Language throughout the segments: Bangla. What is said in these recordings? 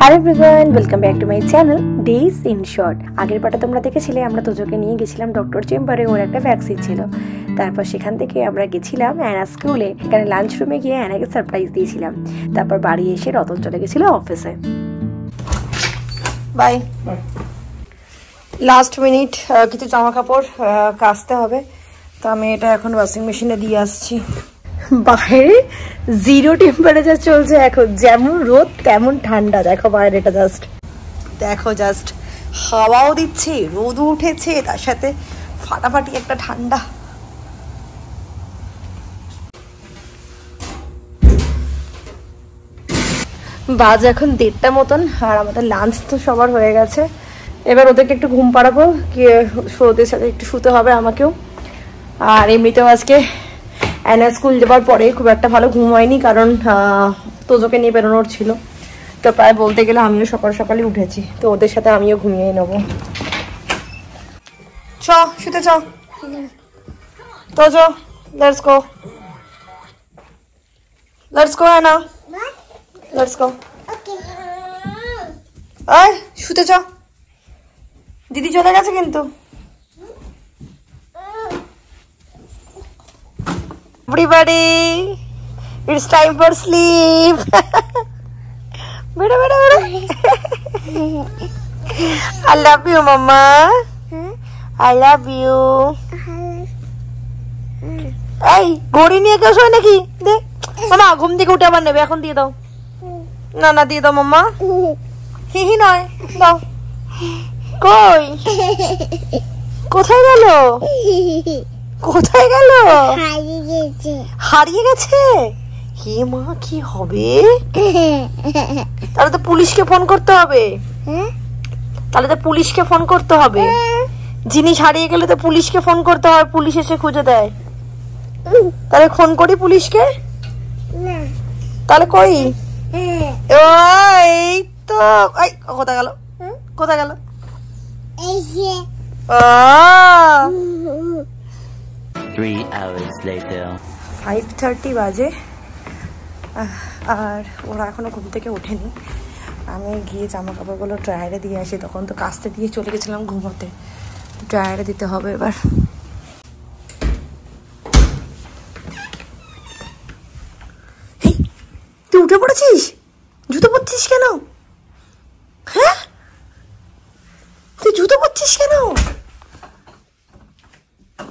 Hello everyone, welcome back to my channel days in short. আগের পাটা তোমরা দেখেছিলে আমরা তোজোকে নিয়ে গেছিলাম ডক্টর চেম্বারে, ওর একটা ভ্যাকসিন ছিল। তারপর সেখান থেকে আমরা গেছিলাম অ্যানা স্কুলে, এখানে লাঞ্চ রুমে গিয়ে অ্যানাকে সারপ্রাইজ দিয়েছিলাম। তারপর বাড়ি এসে রতন চলে গেছিল অফিসে। বাই। লাস্ট মিনিট কিছু জামা কাপড় কাচতে হবে, তো আমি এটা এখন ওয়াশিং মেশিনে দিয়ে আসছি। বাইরে 0 টেম্পারেচার চলছে এখন, যেমন রোদ তেমন ঠান্ডা। দেখো বাইরেটা জাস্ট দেখো, জাস্ট হাওয়াও দিচ্ছে, রোদও উঠেছে, তার সাথে ফাটাফাটি একটা ঠান্ডা। বাজ এখন 1:30টা মতন, আর আমাদের লাঞ্চ তো সবার হয়ে গেছে। এবার ওদেরকে একটু ঘুম পাড়াবো, গিয়ে ওদের সাথে একটু শুতে হবে আমাকেও। আর এমনিতেও আজকে অ্যানা স্কুল যাবার পরে খুব একটা ভালো ঘুম হয়নি, কারণ তোজোকে নিয়ে বেরোনোর ছিল। তো প্রায় বলতে গেলে আমিও সকাল সকালে উঠেছি, তো ওদের সাথে আমিও ঘুমিয়ে নেবো। চ শুতে চ Tojo, let's go Anna, let's go. আয় শুতে চ, দিদি চলে গেছে কিন্তু। Everybody, it's time for sleep. Beda. I love you, Mama. I love you. এই ঘড়ি নিয়ে কেউ শোয় নাকি? দে মামা, ঘুম থেকে উঠে আবার নেবে, এখন দিয়ে দাও। না দিয়ে দাও মাম্মা। হি নয়, দাও। কই কোথায় গেল? হারিয়ে গেছে। হে মা, কি হবে? তাহলে তো পুলিশকে ফোন করতে হবে। জিনিস হারিয়ে গেলে তো পুলিশকে ফোন করতে হয়, পুলিশ এসে খুঁজে দেয়। তাহলে ফোন করি পুলিশকে। তাহলে কই? এই তো কোথায় গেল? 3 hours later. 5:30 বাজে, আর ওরা এখনো ঘুম থেকে ওঠেনি। আমি গিয়ে জামা কাপড়গুলো ড্রায়ারে দিয়ে আসি, তখন তো কাচতে দিয়ে চলে গেছিলাম ঘুমোতে। ড্রায়ারে দিতে হবে এবার। তুই উঠে পড়েছিস? জুতো পরছিস কেন? হ্যাঁ, তুই জুতো পরছিস কেন?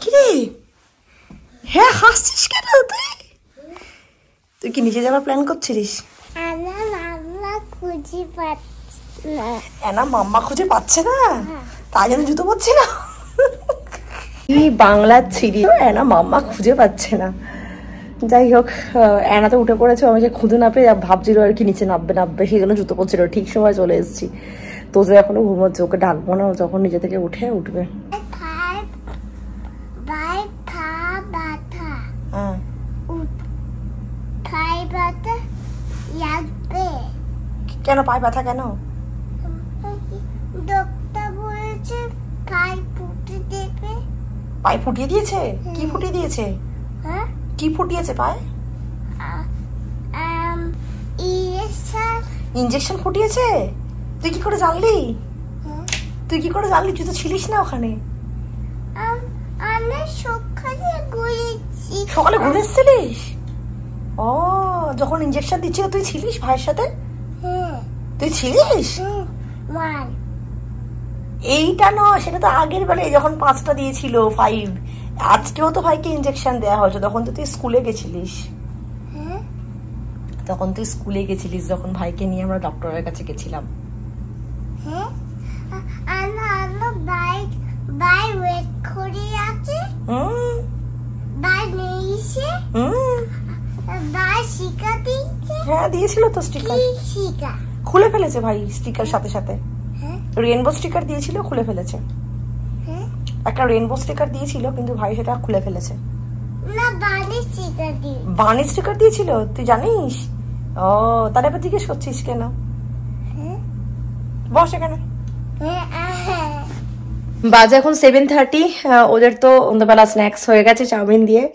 কিরে, হ্যাঁ হাসছিস কেন? তুই কি নিচে যাওয়ার প্ল্যান করছিলিস? মাম্মা খুঁজে পাচ্ছে না, তাই জন্য জুতো পরছি না। এই বাংলার ছিরি, অ্যানা মাম্মা খুঁজে পাচ্ছে না। যাই হোক, অ্যানা তো উঠে পড়েছে, আমাকে খুঁজে না পেয়ে ভাবছিল আর কি নিচে নামবে, সেই জন্য জুতো পরছিল। ঠিক সময় চলে এসেছি। তো যে এখনো ঘুমোচ্ছে, ওকে ডাকবো না, যখন নিজে থেকে উঠবে। কেন পায়ে ব্যথা কেন? পায়ে ফুটিয়ে দিয়েছে? কি ফুটিয়ে দিয়েছে? কি ফুটিয়েছে পায়ে? ইনজেকশন ফুটিয়েছে? তুই কি করে জানলি? তুই তো ছিলিস না ওখানে। সকালে ঘুরে এসেছিলিস? ও, যখন ইনজেকশন দিচ্ছিল তুই ছিলিস ভাইয়ের সাথে? তুই ছিলিস? এইটা নয়, সেটা তো আগের বেলায় যখন 5টা দিয়েছিল, 5। আজকেও তো ভাইকে ইনজেকশন দেওয়া হয়েছে, তখন তো তুই স্কুলে গেছিলিস। যখন ভাইকে নিয়ে আমরা ডক্টরের কাছে গেছিলাম। হ্যাঁ দিয়েছিল তো স্টিকার, খুলে ফেলেছে ভাই স্টিকার সাথে সাথে। রেইনবো স্টিকার দিয়েছিল, খুলে ফেলেছে। একটা রেইনবো স্টিকার দিয়েছিল, কিন্তু ভাই সেটা খুলে ফেলেছে। বার্নি স্টিকার দিয়েছিল, তুই জানিস? ও, তাহলে এবার জিজ্ঞেস করছিস কেন? বস এখানে। বাজে এখন 7:30। ওদের তো সন্ধ্যাবেলা স্ন্যাক্স হয়ে গেছে চাউমিন দিয়ে।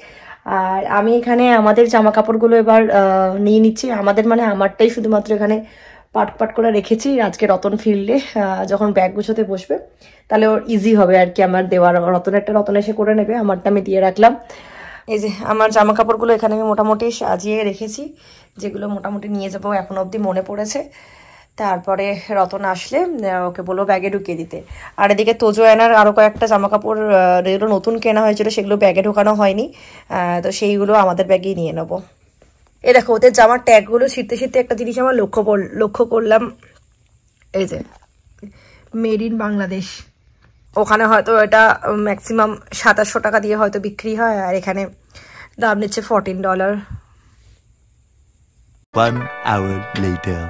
আর আমি এখানে আমাদের জামা কাপড়গুলো এবার নিয়ে নিচ্ছি। আমাদের মানে আমারটাই শুধুমাত্র এখানে পাট পাট করে রেখেছি। আজকে রতন ফিরলে যখন ব্যাগ গুছোতে বসবে তাহলে ওর ইজি হবে আর কি আমার দেওয়ার। রতন এসে করে নেবে, আমারটা আমি দিয়ে রাখলাম। এই যে আমার জামা কাপড়গুলো এখানে আমি মোটামুটি সাজিয়ে রেখেছি, যেগুলো মোটামুটি নিয়ে যাবো এখন অবধি মনে পড়েছে। তারপরে রতন আসলে ওকে বলবো ব্যাগে ঢুকিয়ে দিতে। আর এদিকে তোজো এনার আরও কয়েকটা জামা কাপড় যেগুলো নতুন কেনা হয়েছিল সেগুলো ব্যাগে ঢোকানো হয়নি, তো সেইগুলো আমাদের ব্যাগেই নিয়ে নেবো। এ দেখো ওদের জামার ট্যাগগুলো ছিঁড়তে ছিঁড়তে একটা জিনিস আমার লক্ষ্য করলাম, এই যে মেড ইন বাংলাদেশ। ওখানে হয়তো এটা ম্যাক্সিমাম 2700 টাকা দিয়ে হয়তো বিক্রি হয়, আর এখানে দাম নিচ্ছে $14। 1 hour later.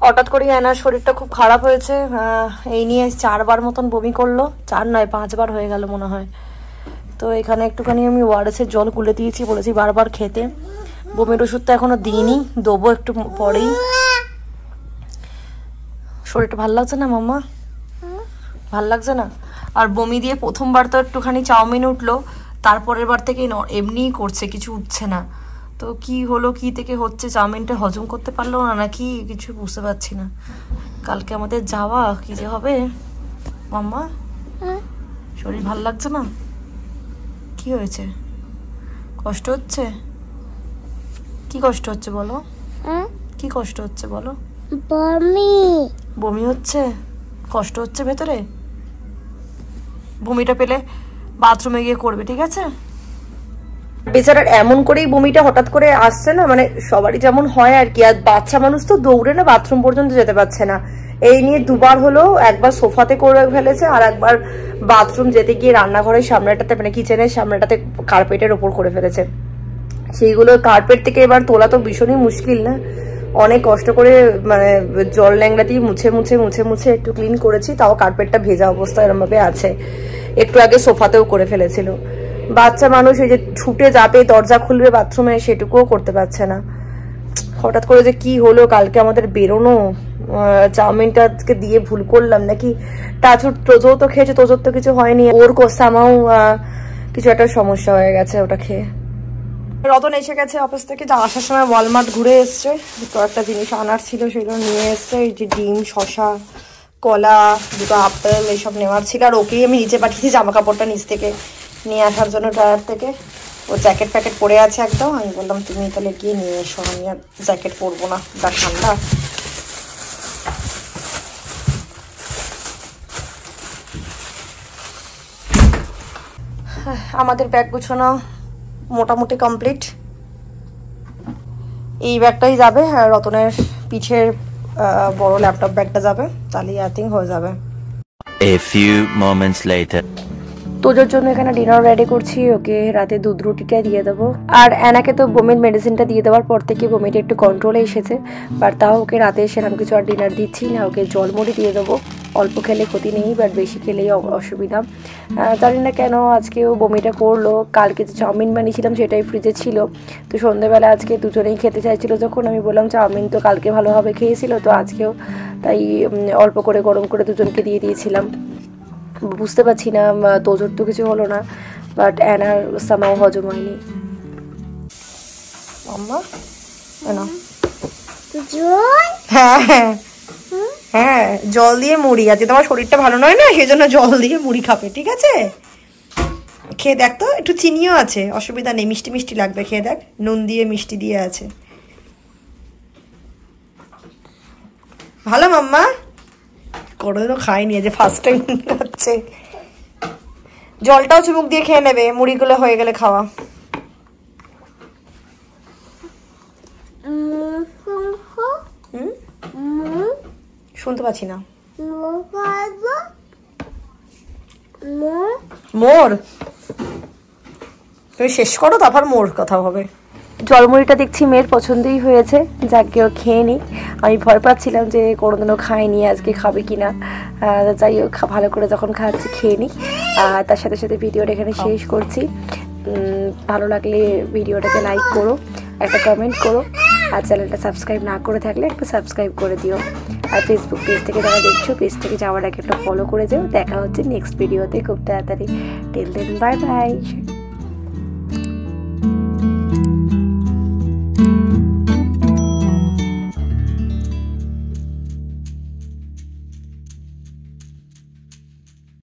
হঠাৎ করে এনার শরীরটা খুব খারাপ হয়েছে, এই নিয়ে 4 বার মতন বমি করলো, 4 নয় 5 বার হয়ে গেল মনে হয়। তো এখানে একটুখানি আমি ওআরএসের জল গুলে দিয়েছি, বলেছি বারবার খেতে। বমির ওষুধটা এখনো দিইনি, দেবো একটু পরেই। শরীরটা ভাল লাগছে না মাম্মা? ভাল লাগছে না? আর বমি দিয়ে প্রথমবার তো একটুখানি চাউমিন উঠলো, তারপরের বার থেকে এমনিই করছে, কিছু উঠছে না। তো কি হলো, কি থেকে হচ্ছে, চাউমিনটা হজম করতে পারলো না নাকি কিছু বুঝতে পারছি না। কালকে আমাদের যাওয়া, কি যে হবে মাম্মা? শরীর ভাল লাগছে না? কি হয়েছে? কষ্ট হচ্ছে? কি কষ্ট হচ্ছে বলো? কি কষ্ট হচ্ছে বলো? বমি হচ্ছে, কষ্ট হচ্ছে ভেতরে। বমিটা পেলে বাথরুমে গিয়ে করবে, ঠিক আছে? বেচারার এমন করেই বমিটা হঠাৎ করে আসছে না, মানে সবারই যেমন হয় আর কি। আর বাচ্চা মানুষ তো দৌড়ে না বাথরুম পর্যন্ত যেতে পারছে না। এই নিয়ে দুবার হলো, একবার সোফাতে করে ফেলেছে আর একবার বাথরুম যেতে গিয়ে রান্নাঘরের সামনেটাতে, মানে কিচেনের সামনেটাতে কার্পেটের ওপর করে ফেলেছে। সেইগুলো কার্পেট থেকে এবার তোলা তো ভীষণই মুশকিল না, অনেক কষ্ট করে মানে জল ল্যাংড়া দিয়ে মুছে একটু ক্লিন করেছি, তাও কার্পেটটা ভেজা অবস্থা এরকম ভাবে আছে। একটু আগে সোফাতেও করে ফেলেছিল। বাচ্চা মানুষ এই যে ছুটে যাবে, দরজা খুলবে বাথরুমে, সেটুকুও করতে পারছে না। হঠাৎ করে যে কি হলো, কালকে আমাদের বেরোনো, চাউমিনটা আজকে দিয়ে ভুল করলাম নাকি। তাছাড়া তোজো তো খেয়েছে, তোজোর তো কিছু হয়নি, ওর কোসামাও কিছু একটা সমস্যা হয়ে গেছে ওটা খেয়ে। রতন এসে গেছে অফিস থেকে, আসার সময় ওয়ালমার্ট ঘুরে এসছে, কয়েকটা জিনিস আনার ছিল সেগুলো নিয়ে এসছে। এই যে ডিম, শশা, কলা, দুটো আপেল এইসব নেওয়ার ছিল। আর ওকেই আমি নিচে পাঠিয়েছি জামা কাপড়টা নিচ থেকে নিয়ে আসার জন্য, ড্রয়ার থেকে। ও জ্যাকেট প্যাকেট পরে আছে একদম, আমি বললাম তুমি তাহলে গিয়ে নিয়ে এসো, আমি আর জ্যাকেট পরবো না, যা ঠান্ডা। আমাদের ব্যাগ গুছানো মোটামুটি কমপ্লিট। এই ব্যাগটাই যাবে, আর রতনের পিঠের বড় ল্যাপটপ ব্যাগটা যাবে, তাহলেই আই থিঙ্ক হয়ে যাবে। A few moments later. তোজোর জন্য এখানে ডিনার রেডি করছি, ওকে রাতে দুধ রুটিটা দিয়ে দেবো। আর অ্যানাকে তো বমির মেডিসিনটা দিয়ে দেওয়ার পর থেকে বমিটা একটু কন্ট্রোলে এসেছে, বাট তাও ওকে রাতে সেরকম কিছু আর ডিনার দিচ্ছি না। ওকে জলমুড়ি দিয়ে দেবো, অল্প খেলে ক্ষতি নেই, বাট বেশি খেলেই অসুবিধা। জানি না কেন আজকে ও বমিটা করলো। কালকে যে চাউমিন বানিয়েছিলাম সেটাই ফ্রিজে ছিল, তো সন্ধ্যেবেলা আজকে দুজনেই খেতে চাইছিল যখন, আমি বললাম চাউমিন তো কালকে ভালোভাবে খেয়েছিল, তো আজকেও তাই অল্প করে গরম করে দুজনকে দিয়ে দিয়েছিলাম। বুঝতে পারছি না, তোজোর তো কিছু হলো না, বাট অ্যানার সামাও হজম হয়নি। হ্যাঁ হ্যাঁ হ্যাঁ, জল দিয়ে মুড়ি। আজকে তোমার শরীরটা ভালো নয় না, সেই জন্য জল দিয়ে মুড়ি খাবে, ঠিক আছে? খেয়ে দেখ তো, একটু চিনিও আছে, অসুবিধা নেই, মিষ্টি মিষ্টি লাগবে, খেয়ে দেখ, নুন দিয়ে মিষ্টি দিয়ে আছে। ভালো মাম্মা, কোনোদিনও খাইনি, যে ফার্স্ট টাইম খাচ্ছে। জলটাও চুমুক দিয়ে খেয়ে নেবে, মুড়িগুলো হয়ে গেলে খাওয়া। শুনতে পাচ্ছি না। মোর, তুমি শেষ করো তারপর মোর কথা হবে। জলমুড়িটা দেখছি মেয়ের পছন্দই হয়েছে, যাকে ও খেয়ে নিই। আমি ভয় পাচ্ছিলাম যে কোনোদিনও খাইনি, আজকে খাবে কিনা। যাই হোক, ভালো করে যখন খাচ্ছি খেয়ে নিই। তার সাথে সাথে ভিডিওটা এখানে শেষ করছি। ভালো লাগলে ভিডিওটাকে লাইক করো, একটা কমেন্ট করো, আর চ্যানেলটা সাবস্ক্রাইব না করে থাকলে একটু সাবস্ক্রাইব করে দিও। আর ফেসবুক পেজ থেকে যারা দেখছো, পেজ থেকে যাওয়ার আগে একটা ফলো করে যাও। দেখা হচ্ছে নেক্সট ভিডিওতে খুব তাড়াতাড়ি। Till then bye by.